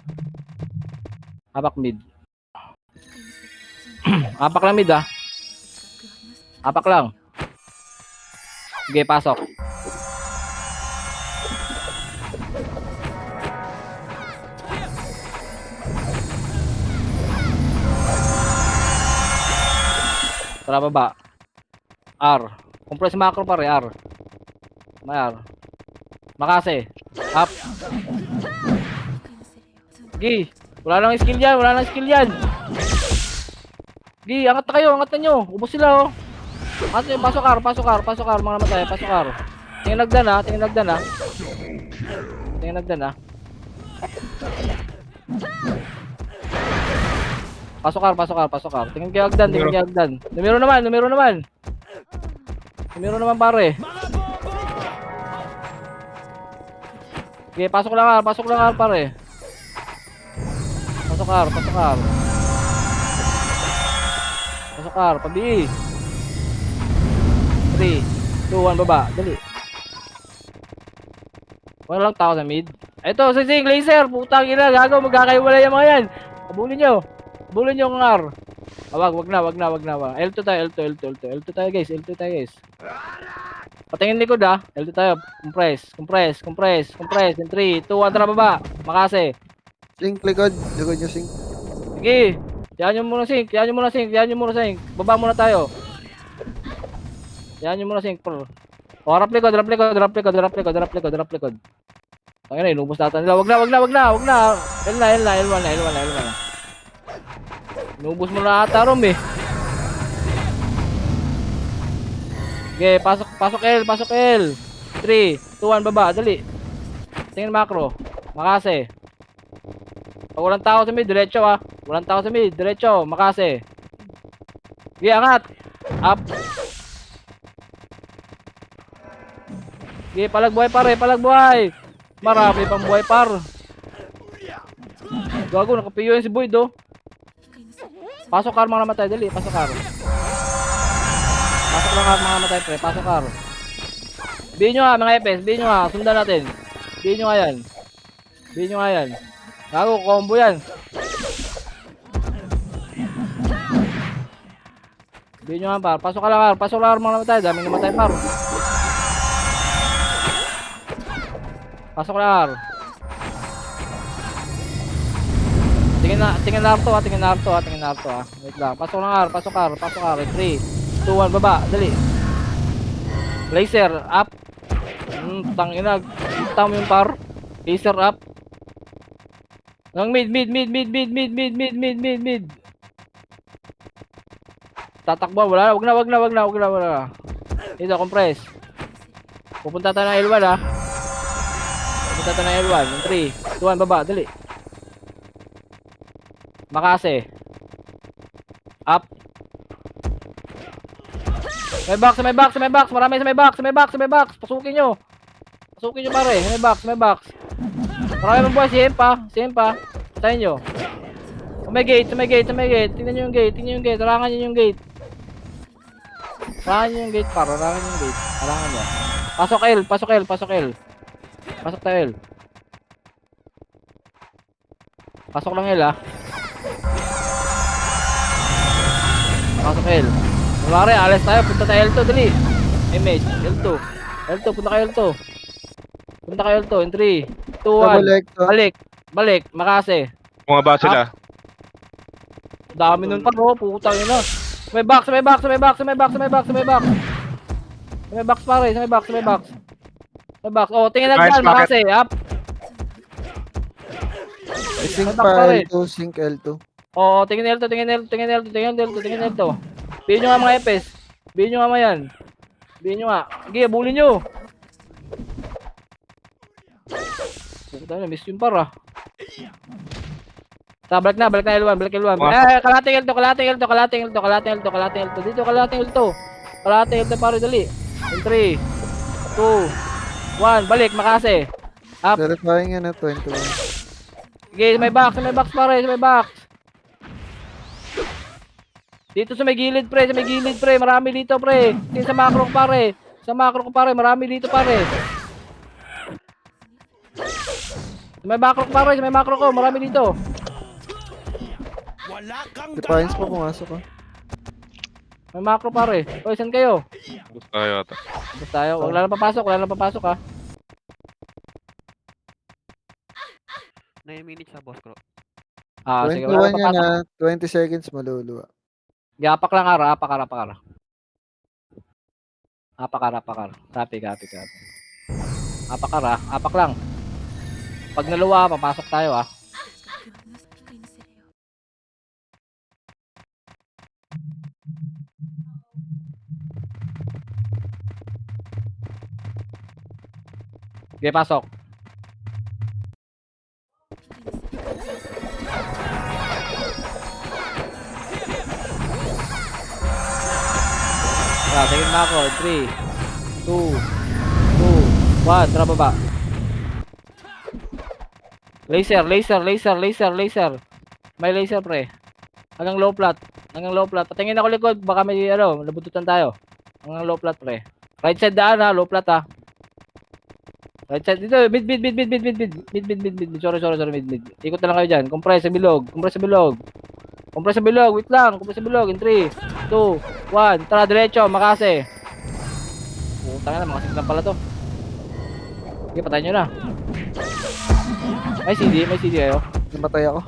Apak lang mid ah. Apak lang. Sige, pasok. Tara baba. R. Compress macro pare, R. May R. Makase. Up. Gi. Wala nang skill yan. Gi, angat na kayo, angat na nyo. Ubos sila oh. Angat nyo, pasok R, mga namatay, pasok R. Tingin nagdan ha. Pasok R. Tingin kayo agdan. Numero naman pare. Okay, pasok lang R pare. Pasok R, pabi. 3, 2, 1, baba. Dali. Wala lang tao sa mid. Ito, sing laser. Putang ina, gago. Magkakaiwala yung mga yan. Abulin nyo ang R. Wag na. L2 tayo, guys. Patingin likod ah. L2 tayo. Compress. In 3, 2, 1, tara baba. Makase. Sink, likod. Likod nyo, sink. Sige. Yan nyo muna sink. Baba muna tayo. Yan nyo muna sink. O, drop likod. Tangin na, inubos natin nila. Wag na. L1 na. Inubos mo na ata Rom eh. Okay, pasok L. 3, 2, 1, baba. Dali. Tingin macro. Makase. Pag walang tao sa mid, diretso ah. Makase. Okay, angat. Up. Okay, palagbuhay pare. Marami pang buhay par. Gago, nakapiyo yun si Boyd oh. Pasok car mga namatay, dali. Pasok lang car mga namatay pre. Pasok car. Bihin nyo nga mga FS. Sundan natin. Bihin nyo nga yan. Gago, combo yan. Bihin nyo nga par. Pasok lang car mga namatay. Daming namatay par. Pasok lang car. Tingin Naruto ah. Wait lang. Pasok car. 3, 2, 1, baba. Dali. Laser up. Tangina. Tam yung par. Laser up. Ang mid. Tatakbo. Wala. Wag na. Dito, compress. Pupunta tayo ng L1 ah. In 3, 2, 1, baba. Dali. Makase. Up. May box. Marami sa may box. Pasukin nyo pare. May box. Marami mong buhay. CM pa. Patayin nyo. Sa may gate. Tingnan nyo yung gate. Harangan nyo yung gate. Harangan nyo. Pasok L. Pasok tayo L. Pasok lang L ah. Pasok L. Kunwari, alas tayo. Punta tayo L2, dali. Image, L2. L2, punta kayo L2. Punta kayo L2, in 3, 2, 1. Double Exo. Balik, Makase. Bumaba sila. Dami nun pa, oh, putang ina. May box pare, may box. Oh, tingin Nice nagdan, Makase, up. Sync Back pa pare. L2, sync L2. Oo, tingin L2. Bihin nyo nga mga epes. Bihin nyo nga mayan. Bihin nyo nga. Sige, bulin nyo. Puta na, miss yun para. Balik na L1. Kalating L2. Dito, kalating L2 pare, dali. In 3, 2, 1, balik, Makase. Up. Verifying yan na 21. Sige, may box pare, may box. Dito sa may gilid pre, marami dito pre. Dito sa macro ko pare, marami dito pare. Sa may macro ko, marami dito. Defiance pa pumasok ka. May macro pare. Hoy, saan kayo? Gusto tayo ata. Basta tayo, wala na papasok ha. 9 minutes na boss ko. Ah, sige, wala 21 na yan papasok. na 20 seconds maluluwa. Gapak lang ara, apak. Copy. Apak lang. Pag naluwa, papasok tayo ah. Okay, pasok. Tingin na ako. 3, 2, 1. Tara baba. Laser. May laser pre. Hanggang low flat. Patingin ako likod. Baka may nabututan tayo. Hanggang low flat pre. Right side daan ha. Low flat ha. Right side dito. Mid. Sorry. Mid. Ikot na lang kayo dyan. Compress sa bilog. Wait lang. In 3, 2, 1. Tara, diretso. Makase. Putang na. Mga signal pala to. Sige, patayin nyo na. May CD kayo. Namatay ako.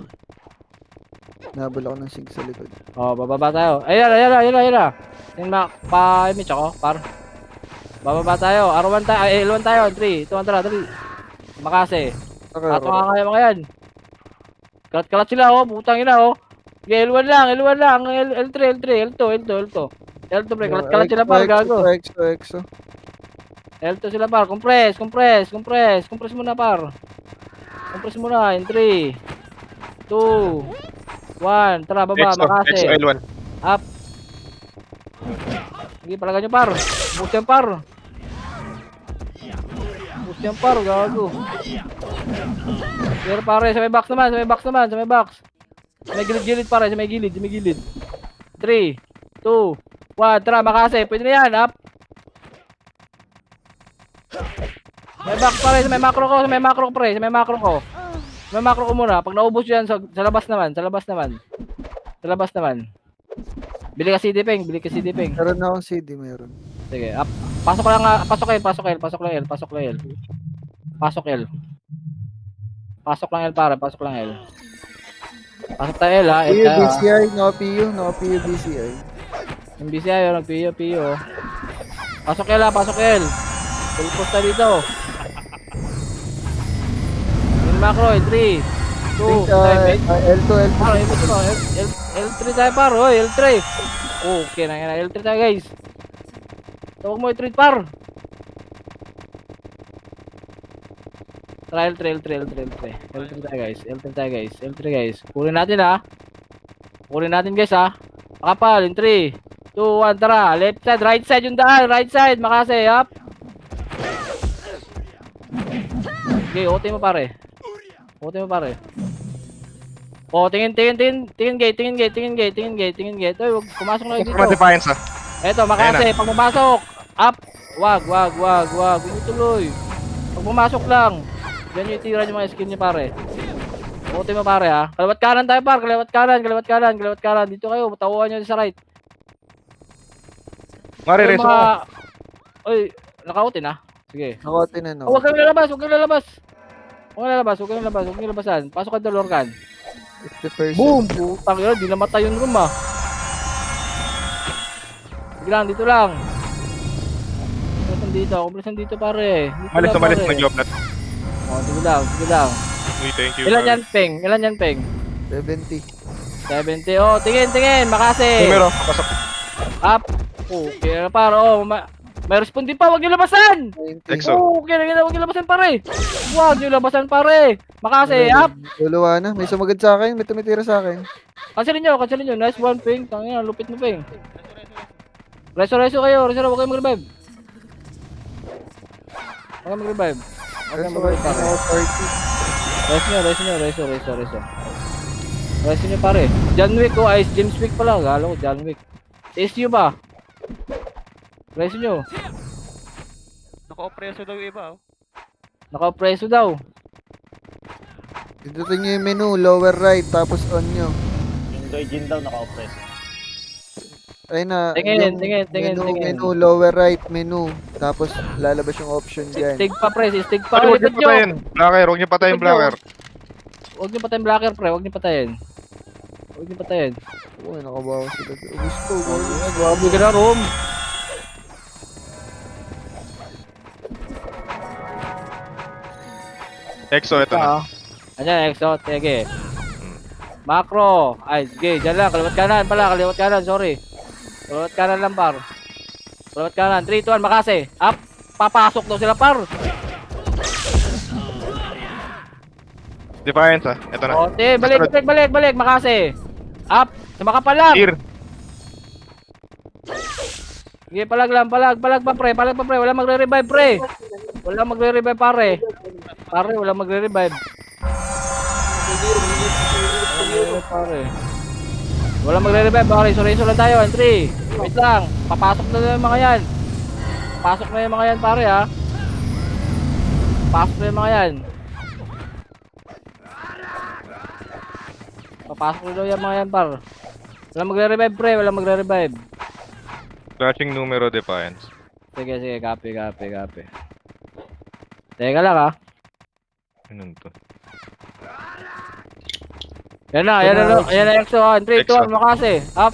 Nabal ako ng sync sa likod. Oh, bababa tayo. Ayun. Tingnan mo, pa-image ako, par. Bababa tayo. R1 tayo. L1 tayo. 3, 2, 1, tara, dali. Makase. Ato nga kaya mga yan. Kalat sila, oh. Putang ina, oh. Okay, L1 lang. L3, L2, pre. Kalat sila, par. Gago. Exo. L2 sila, par. Compress muna, par. Compress muna. In 3, 2, 1. Tara, baba. Makase. Exo L1. Up. Sige, palagan nyo, par. Boost yan, par. Gago. Pero pare, sa may box naman. Sa may gilid, pare. Sa may gilid. 3, 2, 1. Tara, Makase. Pwede na yan. Up. May box, pare. Sa may macro ko, pre. Sa may macro ko muna. Pag naubos yan, sa labas naman. Bili ka CD peng. Meron na akong CD, meron. Sige, up. Pasok lang L. Pasok L, pare. Pasok lang L. Pasok tayo L, ha. PU, BCI, no PU, BCI. Yung BCI, nag-PU. Pasok L. Full post tayo dito. Yung macro, 3, 2, L2. L3 tayo, par. Hoy, L3. Okay na yan. L3 tayo, guys. Tawag mo i-treat, par. Tara, L3 tayo, guys. Kunin natin, ha. Guys, ha. Makapal, in 3, 2, 1, tara. Left side, right side yung daan. Right side, Makase, up. Okay, OT mo, pare. Oh, tingin gate. Oy, wag pumasok na Customer dito. defiance ah. Eto, Makase, pag pumasok, up. Wag. Huwag tuloy. Pag pumasok lang. Diyan yung itira yung mga skill niya, pare. OT mo, pare, ha. Kalawat kanan tayo, par. Kalawat kanan. Dito kayo, tawuan nyo sa right. Marireso ko. Oy, nakautin ah. Sige. Nakotin na, no? Oh, huwag kang lalabas, huwag kang lalabas. Huwag kang lalabas, huwag kang lalabas, huwag kang labasan. Pasok ka Dolorcan. 50%. Boom! Putang ina, di namatay yung room ah. Sige lang, dito lang. Kumplisan dito pare. Dito Malis lang, na malis pare. ng job na. Oh, sige lang, sige lang. Uy, thank you. Ilan pare. yan, Peng? Ilan yan, Peng? 70. 70. Oh, tingin, Makase. Numero, pasok. Up. Okay, pare. Oh, may respond din pa, huwag niyo labasan. 90. Exo. Oh, okay, huwag niyo labasan pare. Huwag niyo labasan pare. Makase, up. Luluwa na. May sumagad sa akin. May tumitira sa akin. Cancelin nyo. Nice one, Peng. Tangina, lupit mo, Peng. Reso kayo. Huwag kayo mag-revive. Huwag kayo mag-revive. Huwag kayo mag-revive, pare. Reso nyo, pare. John Wick, oh. Ice James Wick pala. Galo ko, John Wick. SU ba? Reso nyo. Naka-opreso daw yung iba, oh. Naka-preso daw. Pindutin nyo yung menu. Lower right. Tapos on nyo. Ay na. Tingin, yung tingin. Menu. Lower right. Menu. Tapos lalabas yung option dyan. Stig pa, pre. Stig pa. Huwag Likod niyo nyo. patayin. Blacker, huwag niyo patayin Likod nyo. blacker. Huwag niyo patayin blacker, pre. Huwag niyo patayin. Uy, nakabawas sila. Ubus ko. Grabe ka na, Rom. Exo, ito na. Ayan, exo. Sige. Macro. Ay, sige. Diyan lang. Kaliwat kanan. Sorry. Kaliwat kanan lang, par. Kaliwat kanan. 3, 2, 1. Makase. Up. Papasok daw sila, par. Defiance, ah. Ito na. O, te. Balik. Makase. Up. Sama ka pa lang. Clear. Sige, palag pa, pre. Wala magre-revive, pre. Wala magre-revive, pare. Wala magre-revive. Pare. Wala magre-revive, pare. Sorry lang tayo. Entry. Wait lang. Papasok na yung mga yan. Pare, ha. Papasok na yung mga yan, par. Wala magre-revive, pre. Flashing numero, Defiance. Sige. Copy. Teka lang, ha. Ano to? Yan na, exo, ha. 3, 2, Exo. 1, Makase. Up.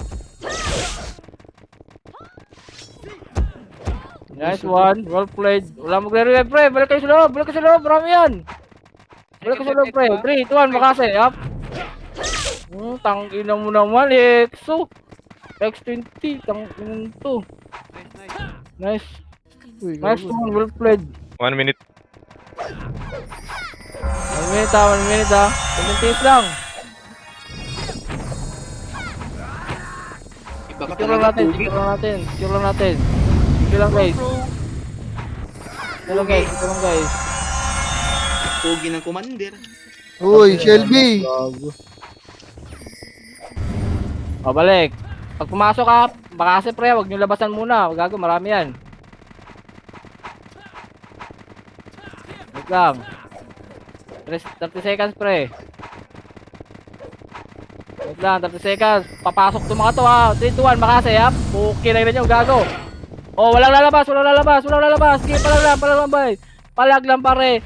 Nice one. Well played. Wala magre-revive, pre. Balik kayo sa loob. Marami yan. Balik kayo sa loob, pre. 3, 2, 1, Makase. Up. Tangina mo naman, exo. X20. Tangina to. Nice. Uy, Nice one. Well played. 1 minute. 1 minute, ha. 7 days lang. Secure lang natin. Secure lang, guys. Pugi ng commander. Uy, Shelby. O, balik. Pag pumasok ka, Makase, pre, huwag nyo labasan muna. Gago, marami yan. Wait lang. 30 seconds, pre. Wait lang, 30 seconds. Papasok to mga to, ha. 3, 2, 1, Makase, ha. Okay na nyo, gago. Oh, walang lalabas. Sige, palag lang, bay. Palag lang, pare.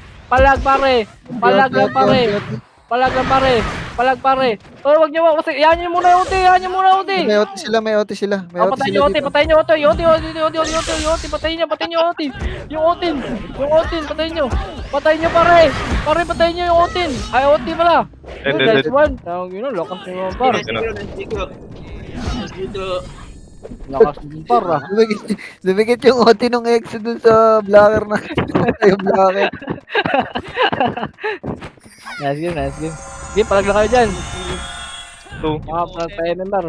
Oh, wag niyo, yan niyo muna yung ulti. May OT sila. Patayin niyo ulti. Patayin niyo, patayin niyo, pare. Patayin niyo yung ulti. Ay, ulti pala. That's one. Tawag yun, lakas niyo, par. Lakas niyo, par, ah. Lumikit yung OT nung ex dun sa blocker na. Yung blocker. Nice game. Sige, palag lang kayo dyan. 2. Palag tayo, member.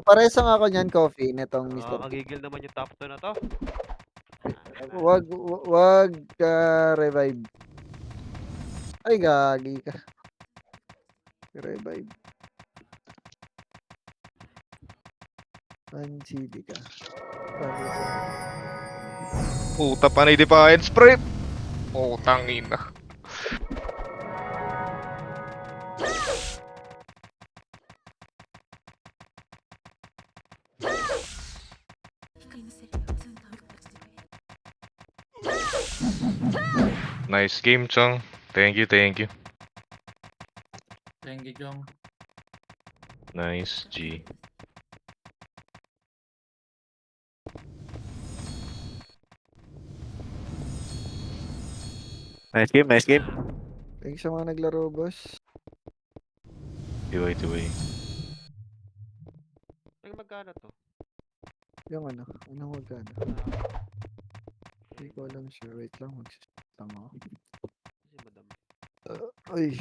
Parehas nga ako niyan, Coffee, netong Mr. Nakakagigil naman yung top 2 na to. Wag ka revive. Ay, gagi ka. Revive. Mancidi ka. Puta pa na yung Defiance, pre. Tangina. Nice game, Chong. Thank you, thank you. Thank you, Jong. Nice, G. Nice game, nice game. Thanks sa mga naglaro, boss. Tiway, tiway. Ay, magkano to? Yung ano, anong magkano? Hindi ko alam sure. Wait lang, magsisip lang ako. Kasi madam. Ay.